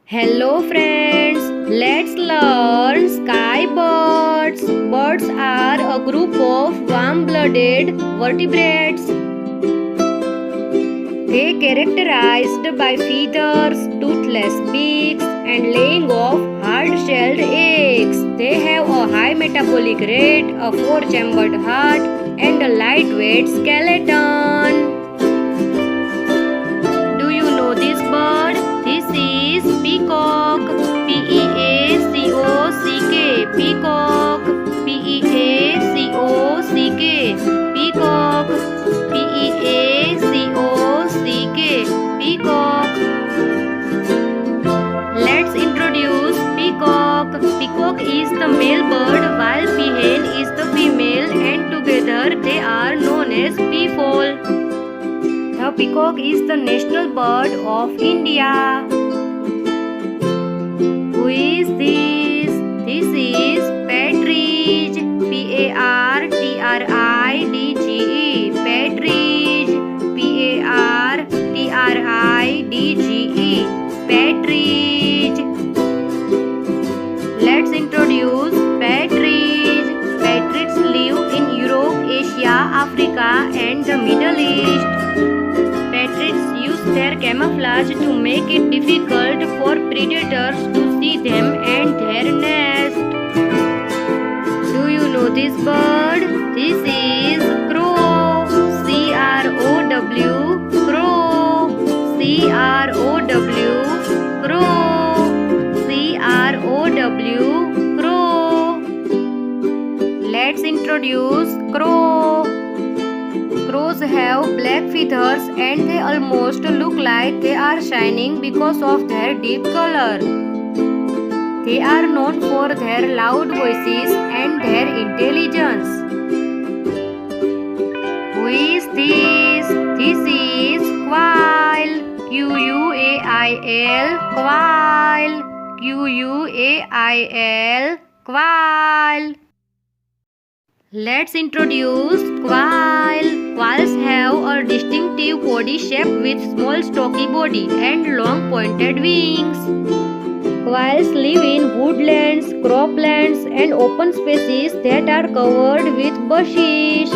Hello friends, let's learn skybirds. Birds are a group of warm-blooded vertebrates. They characterized by feathers, toothless beaks and laying of hard-shelled eggs. They have a high metabolic rate, a four-chambered heart and a lightweight skeleton. Do you know this bird? This is Peacock. P-E-A-C-O-C-K. Peacock. P-E-A-C-O-C-K. Peacock. P-E-A-C-O-C-K. Peacock. Let's introduce Peacock. Peacock is the male bird while Pigeon is the female, and together they are known as peafowl. The peacock is the national bird of India. Who is this? This is Partridge. P-A-R-T-R-I-D-G-E. Partridge. P-A-R-T-R-I-D-G-E. Partridge. Let's introduce Partridge. Partridge live in Europe, Asia, Africa and the Middle East. Partridges use their camouflage to make it difficult for predators to see them and their nest. Do you know this bird? This is crow. C-R-O-W. Crow. C-R-O-W. Crow. C-R-O-W. Crow. Let's introduce crow. Crows have black feathers and they almost look like they are shining because of their deep color. They are known for their loud voices and their intelligence. Who is this? This is Quail. Q-U-A-I-L. Quail. Q-U-A-I-L. Quail. Let's introduce Quail. Quails have a distinctive body shape with small stocky body and long pointed wings. Quails live in woodlands, croplands and open spaces that are covered with bushes.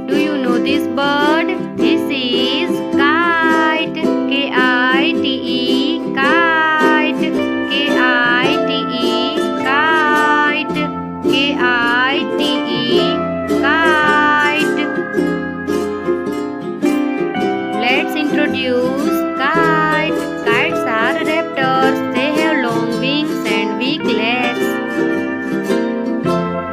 Do you know this bird? This is kite. K-I-T-E. Kite. K-I-T-E. Kite. K-I-T-E. Kite. Let's introduce kite. Kites are raptors. They have long wings and weak legs.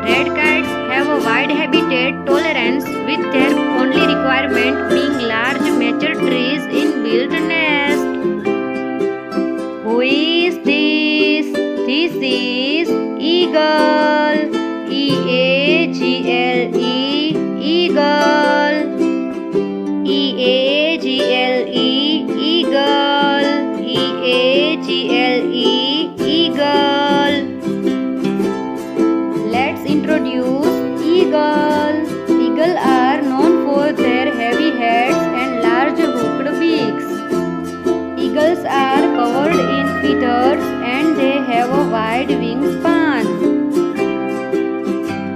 Red kites have a wide habitat tolerance, with their only requirement being large mature trees in built nest. Who is this? This is eagle. E-A-G-L-E. Eagle. E-A-G-L-E. Eagle. E-A-G-L-E. Eagle. Let's introduce eagle. Eagles are known for their heavy heads and large hooked beaks. Eagles are covered in feathers and they have a wide wingspan.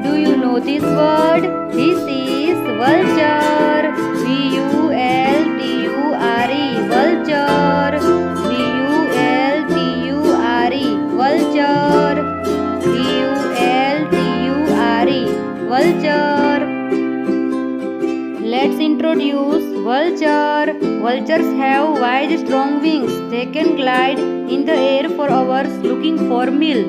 Do you know this bird? This is vulture. V-U-L-T-U-R-E. Vulture. V-U-L-T-U-R-E. Vulture. V-U-L-T-U-R-E. Vulture. Let's introduce vulture. Vultures have wide, strong wings. They can glide in the air for hours looking for meal.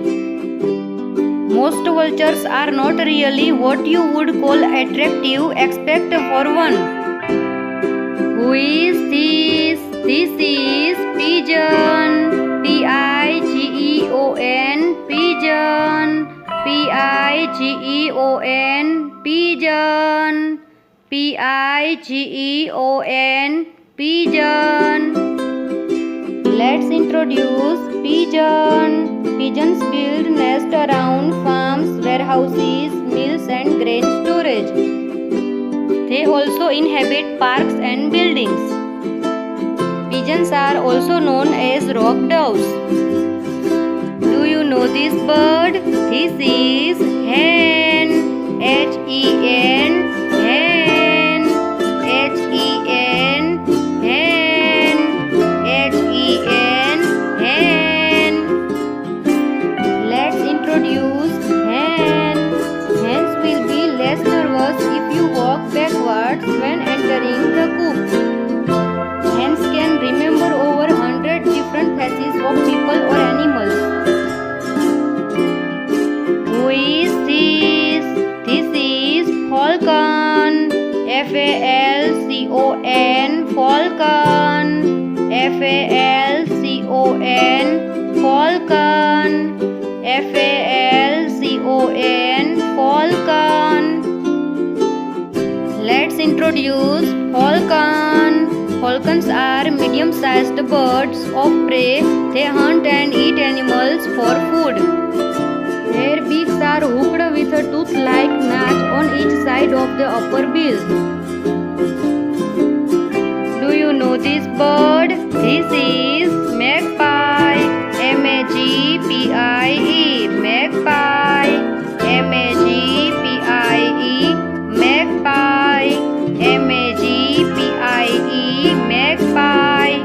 Most vultures are not really what you would call attractive, except for one. Who is this? This is pigeon. P-I-G-E-O-N. Pigeon. P-I-G-E-O-N. Pigeon. P-I-G-E-O-N. Pigeon. Let's introduce pigeon. Pigeons build nests around farms, warehouses, mills and grain storage. They also inhabit parks and buildings. Pigeons are also known as rock doves. Do you know this bird? This is hen. H-E-N, hen. H-E-N, hen. H-E-N, hen. Let's introduce hen. Hens will be less nervous if you walk backwards when entering the coop. Hens can remember over 100 different faces of people or animals. Who is this? This is Falcon. F-A-L-C-O-N, Falcon. F-A-L-C-O-N, Falcon. F-A-L-C-O-N, Falcon. Let's introduce Falcon. Falcons are medium-sized birds of prey. They hunt and eat animals for food. Their beaks are hooked with a tooth-like notch on each side of the upper bill. Do you know this bird? This is Magpie. M-A-G-P-I-E, Magpie. M-A-G-P-I-E, Magpie. M-A-G-P-I-E, Magpie.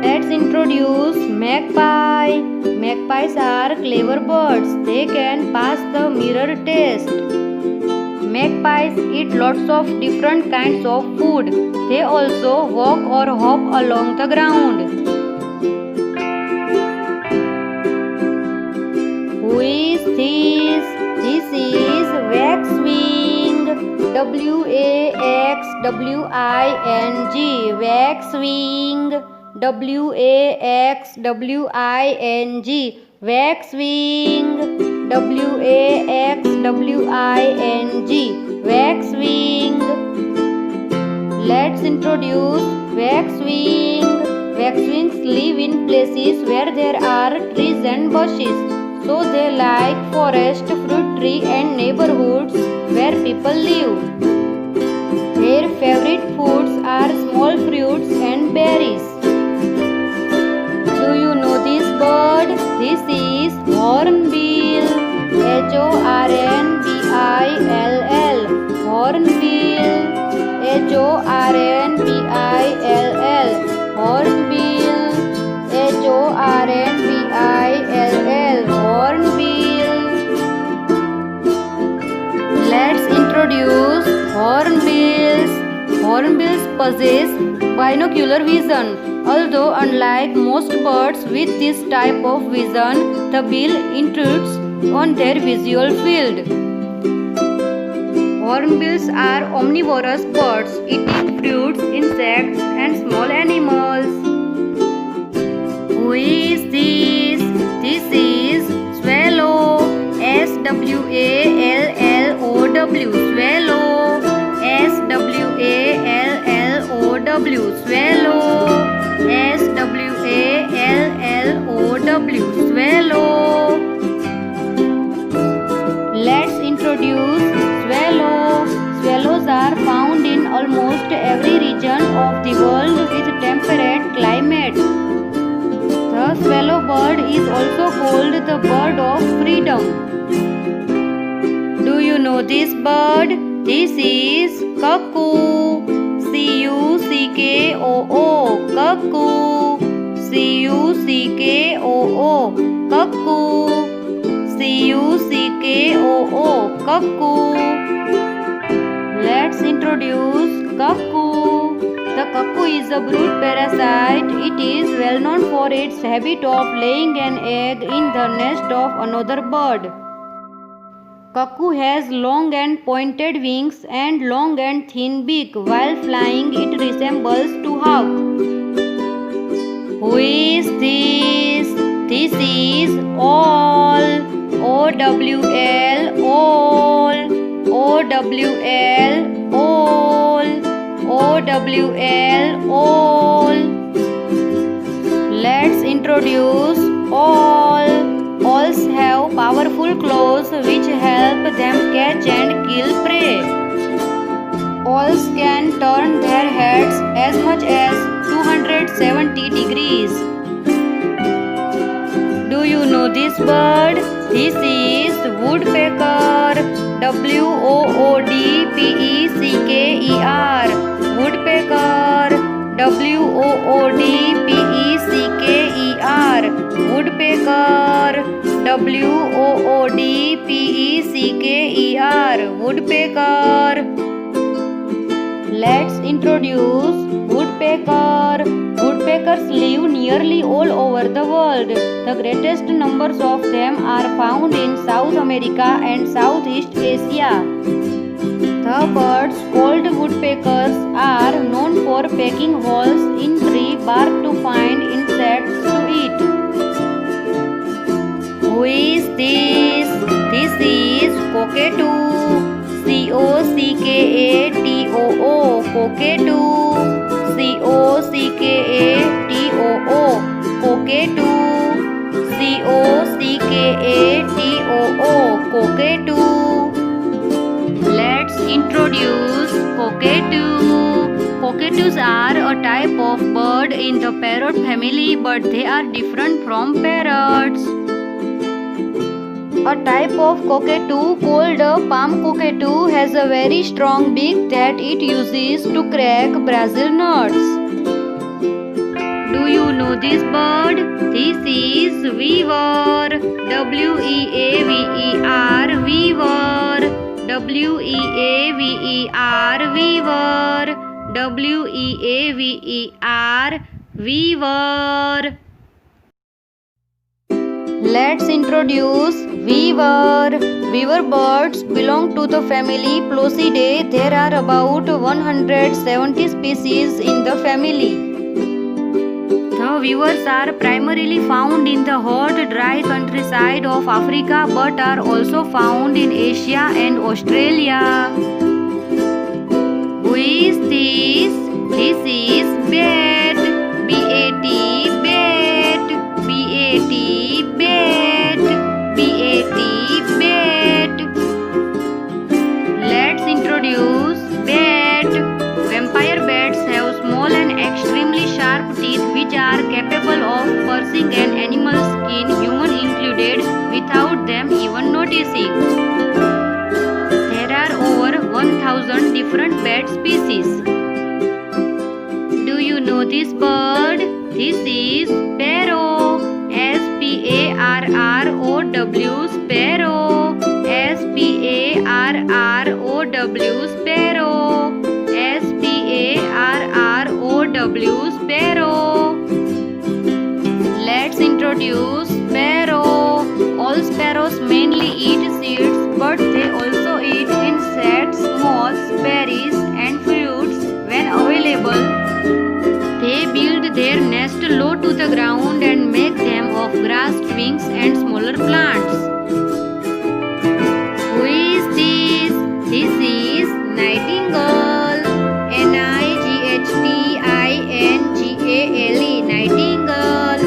Let's introduce Magpie. Magpies are clever birds. They can pass the mirror test. Magpies eat lots of different kinds of food. They also walk or hop along the ground. Who is this? This is Waxwing. W-A-X-W-I-N-G, Waxwing. W-A-X-W-I-N-G, Waxwing. W-A-X-W-I-N-G, Waxwing. Let's introduce Waxwing. Waxwings live in places where there are trees and bushes. So they like forest, fruit tree and neighborhoods where people live. Their favorite foods are small fruits and berries. Do you know this bird? This is Hornbill. H-O-R-N-B-I-L-L, Hornbill. H-O-R-N-B-I-L-L, Hornbill. H-O-R-N-B-I-L-L, Hornbill. Let's introduce Hornbills. Hornbills possess binocular vision. Although unlike most birds with this type of vision, the bill intrudes on their visual field. Hornbills are omnivorous birds, eating fruits, insects, and small animals. Who is this? This is Swallow. S-W-A-L-L-O-W, Swallow. S-W-A-L-L-O-W, Swallow. S-W-A-L-L-O-W, Swallow. Let's introduce Swallow. Swallows are found in almost every region of the world with temperate climate. The swallow bird is also called the bird of freedom. Do you know this bird? This is Cuckoo. C-U-C-K-O-O, Cuckoo. C-U-C-K-O-O, Cuckoo. C-U-C-K-O-O, Cuckoo. Let's introduce Cuckoo. The cuckoo is a brood parasite. It is well known for its habit of laying an egg in the nest of another bird. Cuckoo has long and pointed wings and long and thin beak. While flying, it resembles to hawk. Who is this? This is owl. O-W-L, owl. O-W-L, owl. O-W-L, owl. Let's introduce owl. Owls have powerful claws which help them catch and kill prey. Owls can turn their heads as much as 200 170 degrees. Do you know this bird? This is woodpecker. Woodpecker. Woodpecker. Woodpecker. Woodpecker. Woodpecker. Let's introduce woodpecker. Woodpeckers live nearly all over the world. The greatest numbers of them are found in South America and Southeast Asia. The birds called woodpeckers are known for pecking holes in tree bark to find insects to eat. Who is this? This is cockatoo. Cockatoo. Cockatoo. Cockatoo. Cockatoo. Let's introduce cockatoo. Cockatoos are a type of bird in the parrot family, but they are different from parrots. A type of cockatoo called a palm cockatoo has a very strong beak that it uses to crack Brazil nuts. Do you know this bird? This is weaver. Weaver. Weaver. Weaver. Let's introduce weaver. Weaver birds belong to the family Plosidae. There are about 170 species in the family. The weavers are primarily found in the hot, dry countryside of Africa, but are also found in Asia and Australia. Who is this? This is bat. Bat. Bat. Bat. Bat. Let's introduce bat. Vampire bats have small and extremely sharp teeth which are capable of piercing an animal's skin, human included, without them even noticing. There are over 1,000 different bat species. Do you know this bird? This is sparrow. Sparrow. Sparrow. Sparrow. Sparrow. Let's introduce sparrow. All sparrows mainly eat seeds, but they also eat insects, moths, berries, and fruits when available. They build their nest low to the ground and make them of grass, twigs, and smaller plants. Who is this? This is nightingale. Nightingale. Nightingale. Nightingale.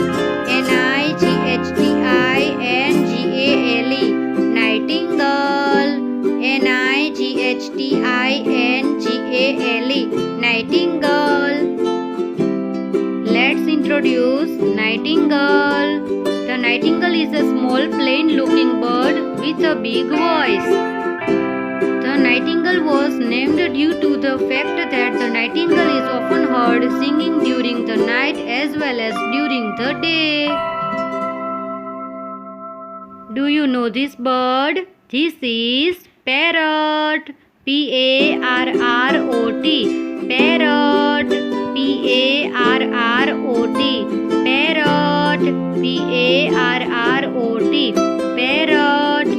Nightingale. Let's introduce nightingale. The nightingale is a small plain-looking bird with a big voice. The nightingale was named due to the fact that the nightingale is often heard singing during the night as well as during the day. Do you know this bird? This is parrot. Parrot. Parrot. Parrot. Parrot. Parrot.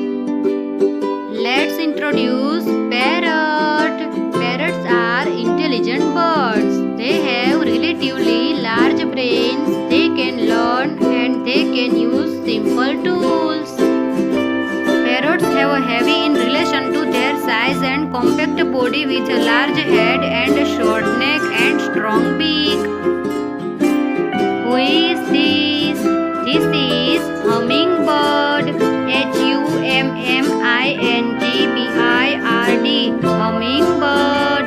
Let's introduce parrot. Parrots are intelligent birds. They have relatively large brains. They can learn and they can use simple tools. Parrots have a heavy in relation to their size and compact body with a large head and a short neck and strong beak. Who is this? This is hummingbird. Humming-bird. Hummingbird. Humming-bird.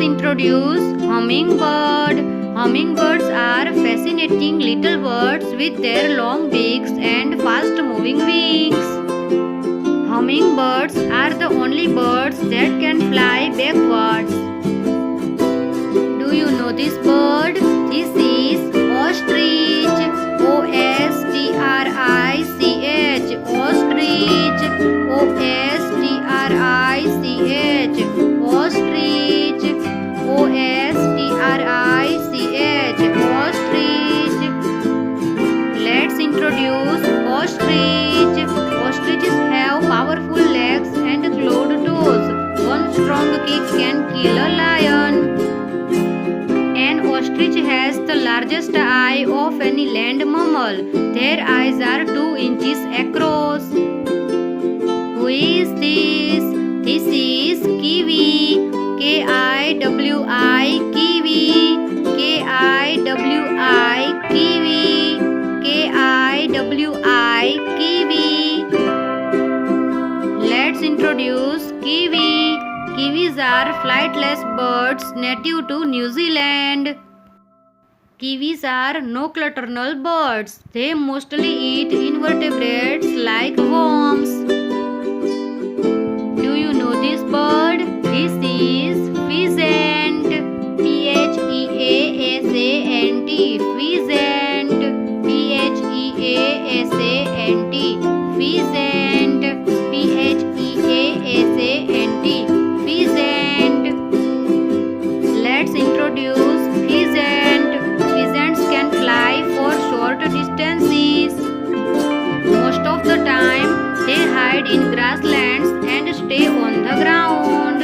introduce hummingbird. Hummingbirds are fascinating little birds with their long beaks and fast moving wings. Hummingbirds are the only birds that can fly backwards. Do you know this bird? This is ostrich. O-S-T-R-I-C-H. Ostrich. O-S-T-R-I-C-H. Ostrich. O-S-T-R-I-C-H. Ostrich. Let's introduce ostrich. Ostriches have powerful legs and clawed toes. One strong kick can kill a lion. An ostrich has the largest eye of any land mammal. Their eyes are 2 inches across. Who is this? This is kiwi. K-I-W-I, kiwi. K-I-W-I, kiwi. K-I-W-I, kiwi. Let's introduce kiwi. Kiwis are flightless birds native to New Zealand. Kiwis are nocturnal birds. They mostly eat invertebrates like worms. Do you know this bird? This is pheasant. P-H-E-A-S-A-N-T. Pheasant. P-H-E-A-S-A-N-T. Pheasant. P-H-E-A-S-A-N-T. Pheasant. Let's introduce pheasant. Pheasants can fly for short distances. Most of the time, they hide in grasslands and stay on the ground.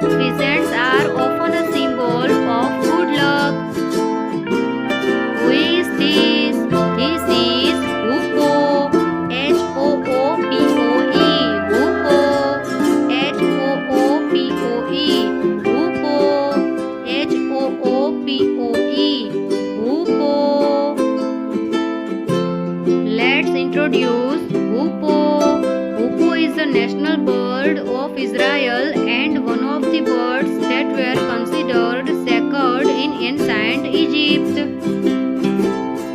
Pheasants are often a symbol of good luck. Who is this? This is Cuckoo. H-O-O-P-O-E. Cuckoo. H-O-O-P-O-E. Cuckoo. H-O-O-P-O-E. Cuckoo. Let's introduce Cuckoo. Cuckoo is the national bird of Israel and one of the birds that were considered sacred in ancient Egypt.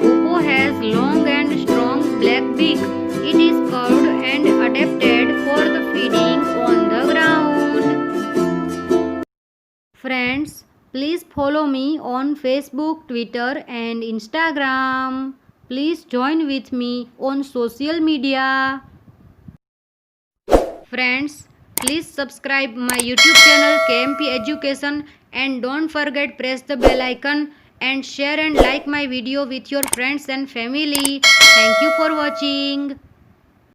Cuckoo has long and strong black beak. It is curved and adapted for the feeding on the ground. Friends, please follow me on Facebook, Twitter and Instagram. Please join with me on social media. Friends, please subscribe my YouTube channel KMP Education and don't forget press the bell icon and share and like my video with your friends and family. Thank you for watching.